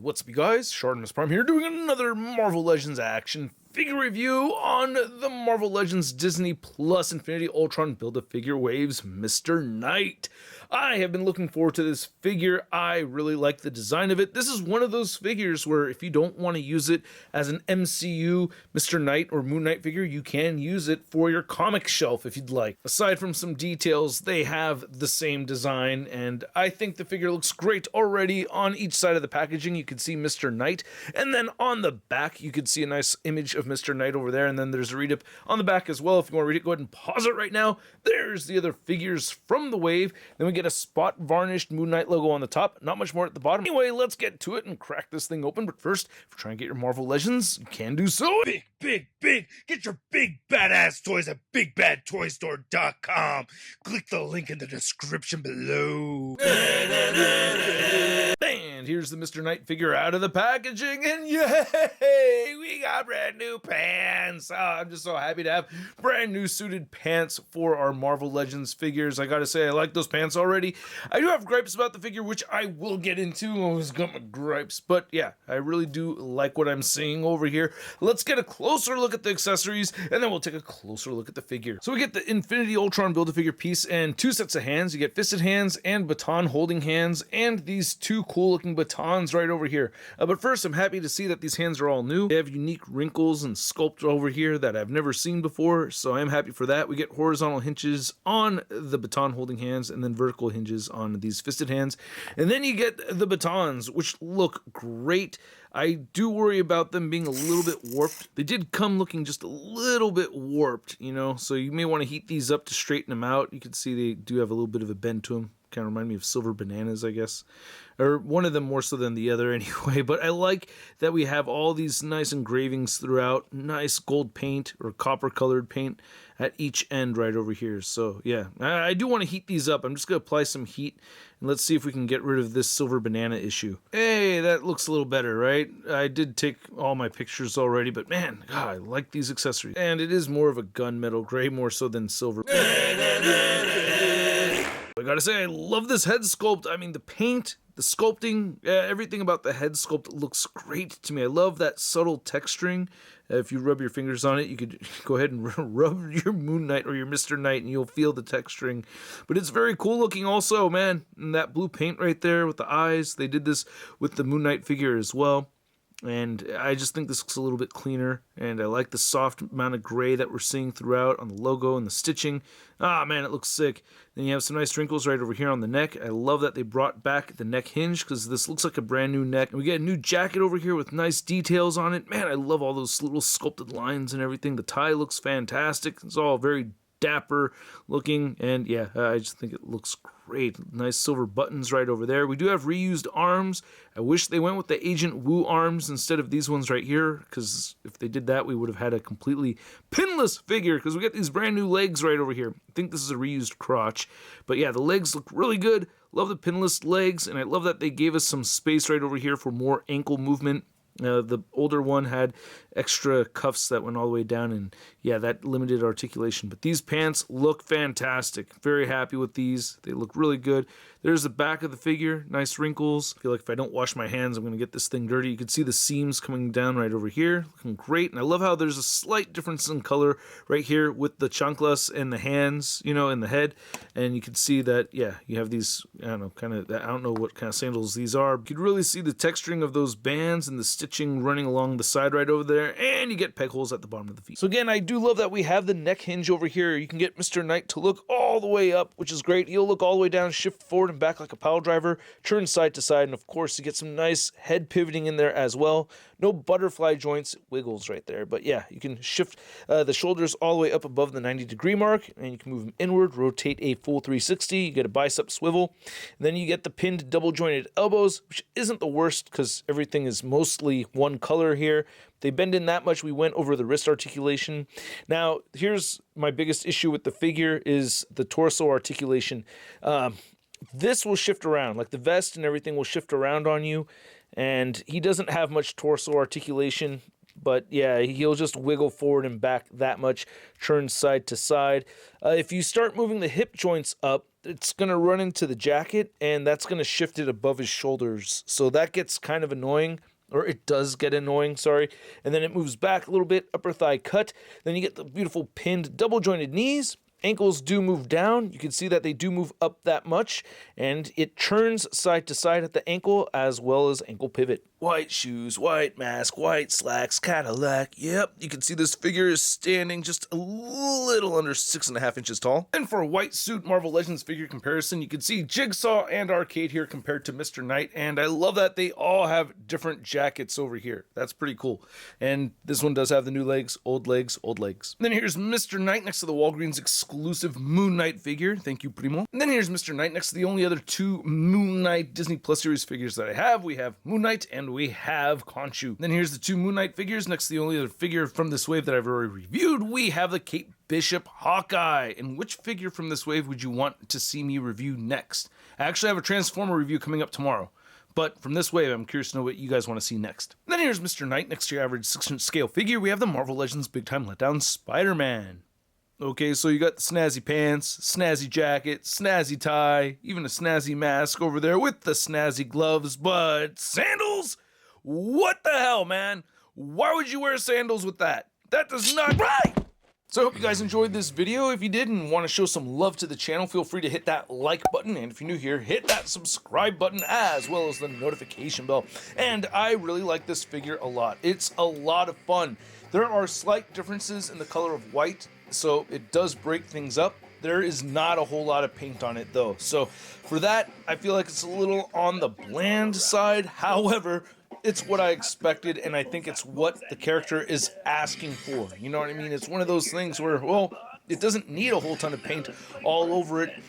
What's up, you guys? ShartimusPrime here, doing another Marvel Legends action figure review on the Marvel Legends Disney Plus Infinity Ultron Build-A-Figure Waves Mr. Knight. I have been looking forward to this figure. I really like the design of it. This is one of those figures where if you don't want to use it as an MCU Mr. Knight or Moon Knight figure, you can use it for your comic shelf if you'd like. Aside from some details, they have the same design, and I think the figure looks great already. On each side of the packaging, you can see Mr. Knight, and then on the back, you can see a nice image of Mr. Knight over there, and then there's a read-up on the back as well. If you want to read it, go ahead and pause it right now. There's the other figures from the wave. Then we get a spot varnished Moon Knight logo on the top, not much more at the bottom. Anyway, let's get to it and crack this thing open. But first, if you're trying to get your Marvel Legends, you can do so. Big! Get your big badass toys at BigBadToyStore.com. Click the link in the description below. And here's the Mr. Knight figure out of the packaging, and yay! We got brand new pants! Oh, I'm just so happy to have brand new suited pants for our Marvel Legends figures. I gotta say, I like those pants already. I do have gripes about the figure, which I will get into. I always got my gripes, but yeah, I really do like what I'm seeing over here. Let's get a closer look at the accessories, and then we'll take a closer look at the figure. So we get the Infinity Ultron Build-A-Figure piece and two sets of hands. You get fisted hands and baton holding hands, and these two cool looking batons right over here. But first, I'm happy to see that these hands are all new. They have unique wrinkles and sculpt over here that I've never seen before, so I'm happy for that. We get horizontal hinges on the baton holding hands and then vertical hinges on these fisted hands. And then you get the batons, which look great. I do worry about them being a little bit warped. They did come looking just a little bit warped, you know, so you may want to heat these up to straighten them out. You can see they do have a little bit of a bend to them. Kind of remind me of silver bananas, I guess. Or one of them more so than the other anyway. But I like that we have all these nice engravings throughout. Nice gold paint or copper colored paint at each end right over here. So yeah, I do want to heat these up. I'm just going to apply some heat. And let's see if we can get rid of this silver banana issue. Hey, that looks a little better, right? I did take all my pictures already, but man, God, I like these accessories. And it is more of a gunmetal gray more so than silver. I gotta say, I love this head sculpt. I mean, the paint, the sculpting, everything about the head sculpt looks great to me. I love that subtle texturing. If you rub your fingers on it, you could go ahead and rub your Moon Knight or your Mr. Knight and you'll feel the texturing. But it's very cool looking also, man. And that blue paint right there with the eyes, they did this with the Moon Knight figure as well. And I just think this looks a little bit cleaner, and I like the soft amount of gray that we're seeing throughout on the logo and the stitching. Ah, man, it looks sick. Then you have some nice wrinkles right over here on the neck. I love that they brought back the neck hinge because this looks like a brand new neck. And we get a new jacket over here with nice details on it. Man, I love all those little sculpted lines and everything. The tie looks fantastic. It's all very dapper looking, and yeah, I just think it looks great. Nice silver buttons right over there. We do have reused arms. I wish they went with the Agent Woo arms instead of these ones right here, because if they did that, we would have had a completely pinless figure, because we got these brand new legs right over here. I think this is a reused crotch, but yeah, the legs look really good. Love the pinless legs, and I love that they gave us some space right over here for more ankle movement. The older one had extra cuffs that went all the way down, and yeah, that limited articulation. But these pants look fantastic. Very happy with these. They look really good. There's the back of the figure. Nice wrinkles. I feel like if I don't wash my hands, I'm going to get this thing dirty. You can see the seams coming down right over here. Looking great. And I love how there's a slight difference in color right here with the chanclas and the hands, you know, and the head. And you can see that, yeah, you have these, I don't know, I don't know what kind of sandals these are. You can really see the texturing of those bands and the stitching running along the side right over there. And you get peg holes at the bottom of the feet. So again, I do love that we have the neck hinge over here. You can get Mr. Knight to look all the way up, which is great. He'll look all the way down, shift forward and back like a pile driver, turn side to side, and of course you get some nice head pivoting in there as well. No butterfly joints, wiggles right there, but yeah, you can shift the shoulders all the way up above the 90-degree mark, and you can move them inward, rotate a full 360, you get a bicep swivel, and then you get the pinned double jointed elbows, which isn't the worst because everything is mostly one color here. They bend in that much, we went over the wrist articulation. Now, here's my biggest issue with the figure is the torso articulation. This will shift around, like the vest and everything will shift around on you, and he doesn't have much torso articulation, but yeah, he'll just wiggle forward and back that much, turn side to side. If you start moving the hip joints up, it's going to run into the jacket, and that's going to shift it above his shoulders. So that gets kind of annoying, or it does get annoying, sorry. And then it moves back a little bit, upper thigh cut. Then you get the beautiful pinned double jointed knees. Ankles do move down. You can see that they do move up that much, and it turns side to side at the ankle as well as ankle pivot. White shoes, white mask, white slacks, Cadillac. Yep, you can see this figure is standing just a little under 6.5 inches tall. And for a white suit Marvel Legends figure comparison, you can see Jigsaw and Arcade here compared to Mr. Knight, and I love that they all have different jackets over here. That's pretty cool. And this one does have the new legs, old legs, old legs. And then here's Mr. Knight next to the Walgreens exclusive Moon Knight figure. Thank you, Primo. And then here's Mr. Knight next to the only other 2 Moon Knight Disney Plus series figures that I have. We have Moon Knight and we have Khonshu. Then here's the 2 Moon Knight figures next to the only other figure from this wave that I've already reviewed. We have the Kate Bishop Hawkeye. And which figure from this wave would you want to see me review next? I actually have a Transformer review coming up tomorrow. But from this wave, I'm curious to know what you guys want to see next. And then here's Mr. Knight next to your average 6-inch scale figure. We have the Marvel Legends Big Time Letdown Spider-Man. Okay, so you got the snazzy pants, snazzy jacket, snazzy tie, even a snazzy mask over there with the snazzy gloves, but sandals? What the hell, man? Why would you wear sandals with that? That does not right! So I hope you guys enjoyed this video. If you did and want to show some love to the channel, feel free to hit that like button. And if you're new here, hit that subscribe button as well as the notification bell. And I really like this figure a lot. It's a lot of fun. There are slight differences in the color of white, so it does break things up. There is not a whole lot of paint on it though. So for that, I feel like it's a little on the bland side. However, it's what I expected, and I think it's what the character is asking for. You know what I mean? It's one of those things where, well, it doesn't need a whole ton of paint all over it.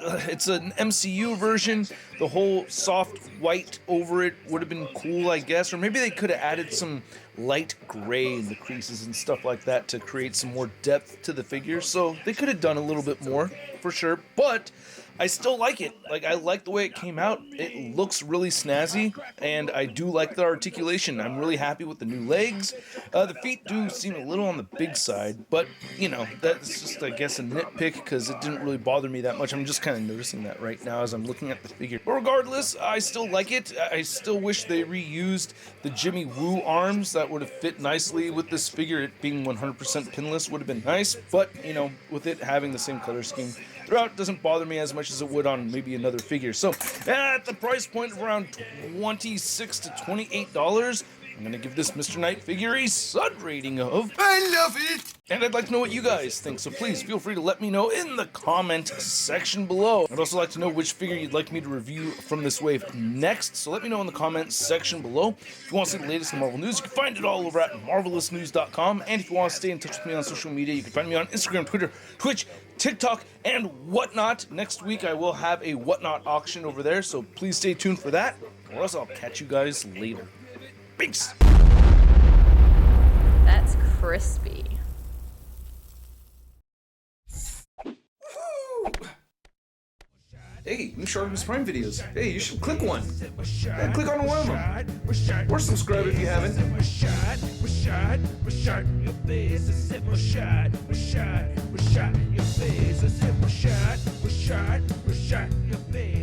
It's an MCU version. The whole soft white over it would have been cool, I guess. Or maybe they could have added some light gray in the creases and stuff like that to create some more depth to the figure. So they could have done a little bit more, for sure. But I still like it. Like, I like the way it came out. It looks really snazzy, and I do like the articulation. I'm really happy with the new legs. The feet do seem a little on the big side, but, you know, that's just, I guess, a nitpick because it didn't really bother me that much. I'm just kind of noticing that right now as I'm looking at the figure. But regardless, I still like it. I still wish they reused the Jimmy Woo arms. That would have fit nicely with this figure. It being 100% pinless would have been nice, but, you know, with it having the same color scheme throughout, doesn't bother me as much as it would on maybe another figure. So at the price point of around $26 to $28, I'm gonna give this Mr. Knight figure a Sud rating of I love it! And I'd like to know what you guys think, so please feel free to let me know in the comment section below. I'd also like to know which figure you'd like me to review from this wave next, so let me know in the comment section below. If you want to see the latest in Marvel news, you can find it all over at marvelousnews.com, and if you want to stay in touch with me on social media, you can find me on Instagram, Twitter, Twitch, TikTok, and whatnot. Next week I will have a whatnot auction over there, so please stay tuned for that, or else I'll catch you guys later. Peace! That's crispy. Hey, new ShartimusPrime videos. Hey, you should click one. Yeah, click on one of them. Or subscribe if you haven't. Your face.